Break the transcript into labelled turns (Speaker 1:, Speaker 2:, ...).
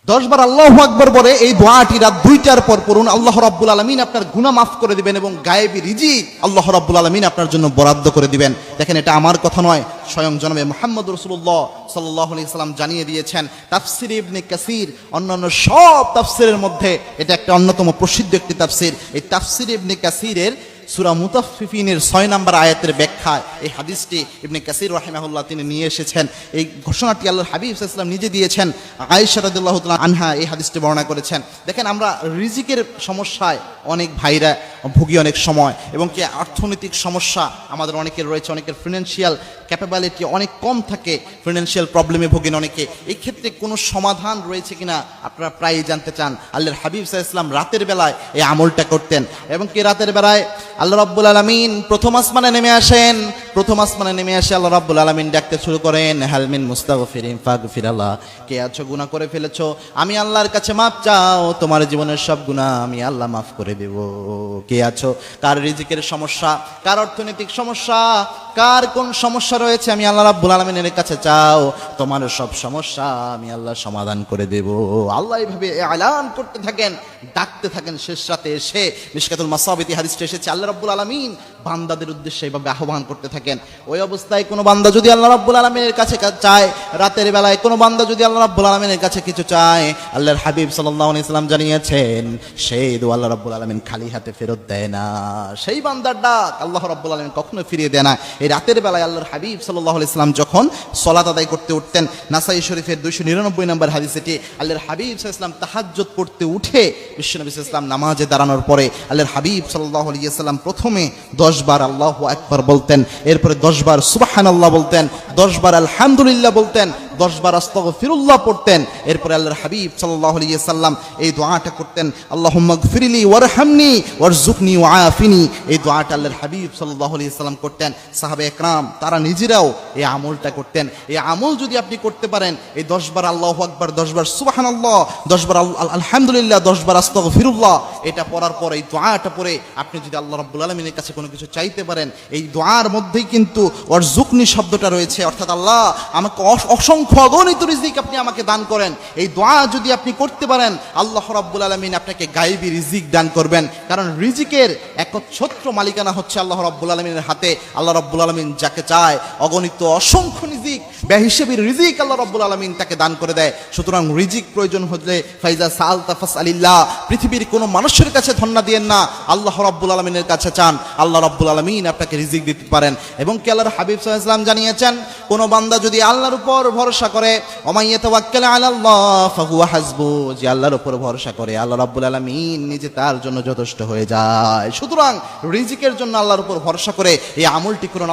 Speaker 1: 10 বার আল্লাহু আকবার বলে এই দোয়াটি রাত 2টার পর পড়ুন। আল্লাহ রাব্বুল আলামিন আপনার গুনাহ মাফ করে দিবেন এবং গায়েবী রিজিক আল্লাহ রাব্বুল আলামিন আপনার জন্য বরাদ্দ করে দিবেন। দেখেন, এটা আমার কথা নয়, স্বয়ং জনাবে মুহাম্মদ রাসূলুল্লাহ সাল্লাল্লাহু আলাইহি সাল্লাম জানিয়ে দিয়েছেন। তাফসীর ইবনে কাসির অন্যান্য সব তাফসীরের মধ্যে এটা একটা অন্যতম প্রসিদ্ধ একটি তাফসীর। এই তাফসীর ইবনে কাসিরের সূরা মুতাফফিফিনের 6 নম্বর আয়াতের ব্যাখ্যায় এই হাদিসটি ইবনে কাসির রাহিমাহুল্লাহ তিনি নিয়ে এসেছেন। এই ঘোষণাটি আল্লাহর হাবিব সাল্লাল্লাহু আলাইহি ওয়াসাল্লাম নিজে দিয়েছেন। আয়েশা রাদিয়াল্লাহু তাআলা আনহা এই হাদিসটি বর্ণনা করেছেন। দেখেন, আমরা রিজিকের সমস্যায় অনেক ভাইরা ভুগি অনেক সময়, এবং কি অর্থনৈতিক সমস্যা আমাদের অনেকের রয়েছে, অনেকের ফিনান্সিয়াল ক্যাপাবিলিটি অনেক কম থাকে, ফিনান্সিয়াল প্রবলেমে ভোগেন অনেকে। এই ক্ষেত্রে কোনো সমাধান রয়েছে কিনা আপনারা প্রায়ই জানতে চান। আল্লাহর হাবিব সাল্লাল্লাহু আলাইহি ওয়াসাল্লাম রাতের বেলায় এই আমলটা করতেন, এবং কি রাতের বেলায় আল্লাহ রাব্বুল আলামিন প্রথম আসমানে নেমে আসেন। প্রথম আসমানে নেমে আসে আল্লাহ রাব্বুল আলামিন ডাকতে শুরু করেন, হাল মিন মুস্তাগফিরিন ফাগফিরাল্লাহ। কে আছো গুনাহ করে ফেলেছো, আমি আল্লাহর কাছে মাফ চাও, তোমার জীবনের সব গুনাহ আমি আল্লাহ মাফ করে দেব। কে আছো, কার রিজিকের সমস্যা, কার অর্থনৈতিক সমস্যা, কার কোন সমস্যা রয়েছে, আমি আল্লাহ রাব্বুল আলামিনের কাছে চাও, তোমার সব সমস্যা আমি আল্লাহ সমাধান করে দেব। আল্লাহ এইভাবে এলান করতে থাকেন, ডাকতে থাকেন। শেষ রাতে এসে মিশকাতুল মাসাবিতি হাদিসটা এসেছে, আল্লাহ রাব্বুল আলামিন বান্দাদের উদ্দেশ্যে এইভাবে আহ্বান করতে থাকেন। ওই অবস্থায় কোনো বান্দা যদি আল্লাহ রাব্বুল আলামিনের কাছে চায়, রাতের বেলায় কোনো বান্দা যদি আল্লাহ রাব্বুল আলামিনের কাছে কিছু চায়, আল্লাহর হাবিব সাল্লাল্লাহু আলাইহি সাল্লাম জানিয়েছেন সেই দোয়া আল্লাহ রাব্বুল আলামিন খালি হাতে ফেরত দেয় না। সেই বান্দার ডাক আল্লাহ রাব্বুল আলামিন কখনো ফিরিয়ে দেয় না। এই রাতের বেলায় আল্লাহর হাবিব সাল্লাল্লাহু আলাইহি সাল্লাম যখন সালাত আদায় করতে উঠতেন, নাসাই শরীফের 299 নম্বর হাদিস এটি, আল্লাহর হাবিব সাল্লাল্লাহু আলাইহি সাল্লাম তাহাজ্জুদ পড়তে উঠে বিশ্বনবী সাল্লাল্লাহু আলাইহি সাল্লাম নামাজে দাঁড়ানোর পরে আল্লাহর হাবিব সাল্লাল্লাহু আলাইহি সাল্লাম প্রথমে 10 বার আল্লাহু আকবার বলতেন, এরপরে 10 বার সুবহানাল্লাহ বলতেন, 10 বার আলহামদুলিল্লাহ বলতেন, 10 বার আস্তাগফিরুল্লাহ পড়তেন। এরপরে আল্লাহর হাবিব সাল্লাল্লাহু আলাইহি সাল্লাম এই দোয়াটা করতেন, আল্লাহুম্মা গফিরলি ওয়ারহামনি ওয়ারযুকনি ওয়াআফিনি। এই দোয়াটা আল্লাহর হাবিব সাল্লাল্লাহু আলাইহি সাল্লাম করতেন। সাহাবায়ে একরাম তারা নিজেরাও এই আমলটা করতেন। এই আমল যদি আপনি করতে পারেন, এই 10 বার আল্লাহু আকবার, 10 বার সুবহানাল্লাহ, 10 বার আলহামদুলিল্লাহ, 10 বার আস্তাগফিরুল্লাহ, এটা পড়ার পর এই দোয়াটা পড়ে আপনি যদি আল্লাহ রাব্বুল আলামিনের কাছে কোনো কিছু চাইতে পারেন, এই দোয়ার মধ্যেই কিন্তু ওয়ারযুকনি শব্দটা রয়েছে, অর্থাৎ আল্লাহ আমাকে অসংখ্য অগণিত রিজিক আপনি আমাকে দান করেন। এই দোয়া যদি আপনি করতে পারেন, আল্লাহ রাব্বুল আলামিন আপনাকে গায়েবী রিজিক দান করবেন। কারণ রিজিকের একচ্ছত্র মালিকানা হচ্ছে আল্লাহ রাব্বুল আলামিনের হাতে। আল্লাহ রাব্বুল আলামিন যাকে চায় অগণিত অসংখ্য রিজিক, বেহিসাবি রিজিক আল্লাহ রাব্বুল আলামিন তাকে দান করে দেয়। সুতরাং রিজিক প্রয়োজন হলে ফাইজা সালতা ফাসআলিল্লাহ, পৃথিবীর কোনো মানুষের কাছে ধন্না দিয়েন না, আল্লাহ রাব্বুল আলামিনের কাছে চান, আল্লাহ রাব্বুল আলামিন আপনাকে রিজিক দিতে পারেন। এবং কি আল্লাহর হাবিব সাল্লাল্লাহু আলাইহি ওয়াসাল্লাম জানিয়েছেন, কোন বান্দা যদি আল্লাহর উপর ভরসা করে, ওমাই ইয়াতাওয়াক্কাল আলাল্লাহ ফাহুয়া হাসবু, যে আল্লাহর উপর ভরসা করে আল্লাহ রাব্বুল আলামিন নিজে তার জন্য যথেষ্ট হয়ে যায়। সুতরাং রিজিকের জন্য আল্লাহর উপর ভরসা করে এই আমলটি করুন।